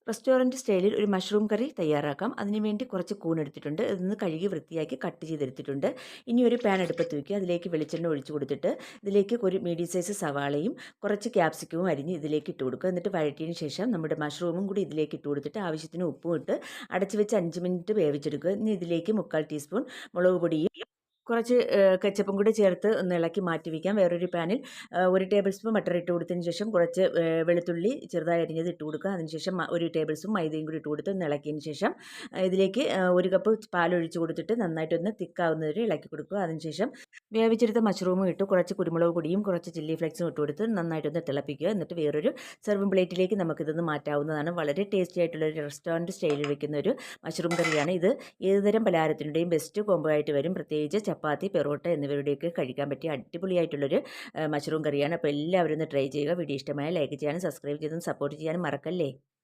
Restaurant സ്റ്റൈലിൽ ഒരു mushroom കറി തയ്യാറാക്കാം. അതിനുവേണ്ടി കുറച്ച് കൂൺ എടുത്തിട്ടുണ്ട്. ഇതൊന്ന് കഴുകി വൃത്തിയാക്കി കട്ട് ചെയ്തെടുത്തിട്ടുണ്ട്. ഇനി ഒരു പാൻ അടുപ്പത്ത് വയ്ക്കുക. അതിലേക്ക് വെളിച്ചെണ്ണ ഒഴിച്ച് കൊടുത്തിട്ട് ഇതിലേക്ക് ഒരു മീഡിയം സൈസ് സവാളയും കുറച്ച് ക്യാപ്സിക്കവും അരിഞ്ഞ് ഇതിലേക്ക് ഇട്ട് കൊടുക്കുക. എന്നിട്ട് വഴറ്റിയതിന് ശേഷം നമ്മുടെ മഷ്റൂമും കൂടി ഇതിലേക്ക് ഇട്ട് കൊടുത്തിട്ട് ആവശ്യത്തിന് ഉപ്പും ഇട്ട് അടച്ച് വെച്ച് 5 മിനിറ്റ് വേവിച്ചെടുക്കുക. ഇനി ഇതിലേക്ക് 1/4 ടീസ്പൂൺ മുളക് പൊടിയും കുറച്ച് കെച്ചപ്പും കൂടി ചേർത്ത് ഒന്ന് ഇളക്കി മാറ്റി വയ്ക്കാം. വേറൊരു പാനിൽ 1 ടേബിൾ സ്പൂൺ ബട്ടർ ഇട്ട് കൊടുത്തതിന് ശേഷം കുറച്ച് വെളുത്തുള്ളി ചെറുതായി അരിഞ്ഞത് ഇട്ട് കൊടുക്കുക. അതിനുശേഷം 1 ടേബിൾ സ്പൂൺ മൈദയും കൂടി ഇട്ട് കൊടുത്ത് ഒന്ന് ഇളക്കിയതിന് ശേഷം ഇതിലേക്ക് 1 കപ്പ് പാലൊഴിച്ച് കൊടുത്തിട്ട് നന്നായിട്ടൊന്ന് തിക്കാവുന്നവരെ ഇളക്കി കൊടുക്കുക. അതിനുശേഷം വേവിച്ചെടുത്ത മഷ്റൂമും ഇട്ട് കുറച്ച് കുരുമുളക് പൊടിയും കുറച്ച് ചില്ലി ഫ്ലേക്സും ഇട്ട് കൊടുത്ത് നന്നായിട്ടൊന്ന് തിളപ്പിക്കുക. എന്നിട്ട് വേറൊരു സെർവിംഗ് പ്ലേറ്റിലേക്ക് നമുക്കിതൊന്ന് മാറ്റാവുന്നതാണ്. വളരെ ടേസ്റ്റി ആയിട്ടുള്ള ഒരു റെസ്റ്റോറൻറ്റ് സ്റ്റൈലിൽ വെക്കുന്ന ഒരു മഷ്റൂം കറിയാണ് ഇത്. ഏതുതരം പലഹാരത്തിൻ്റെയും ബെസ്റ്റ് കോംബോ ആയിട്ട് വരും. പ്രത്യേകിച്ച് ചപ്പാത്തി, പെറോട്ട എന്നിവരുടെയൊക്കെ കഴിക്കാൻ പറ്റിയ അടിപൊളിയായിട്ടുള്ളൊരു മഷ്റൂം കറിയാണ്. അപ്പോൾ എല്ലാവരും ഒന്ന് ട്രൈ ചെയ്യുക. വീഡിയോ ഇഷ്ടമായ ലൈക്ക് ചെയ്യാനും സബ്സ്ക്രൈബ് ചെയ്തും സപ്പോർട്ട് ചെയ്യാനും മറക്കല്ലേ.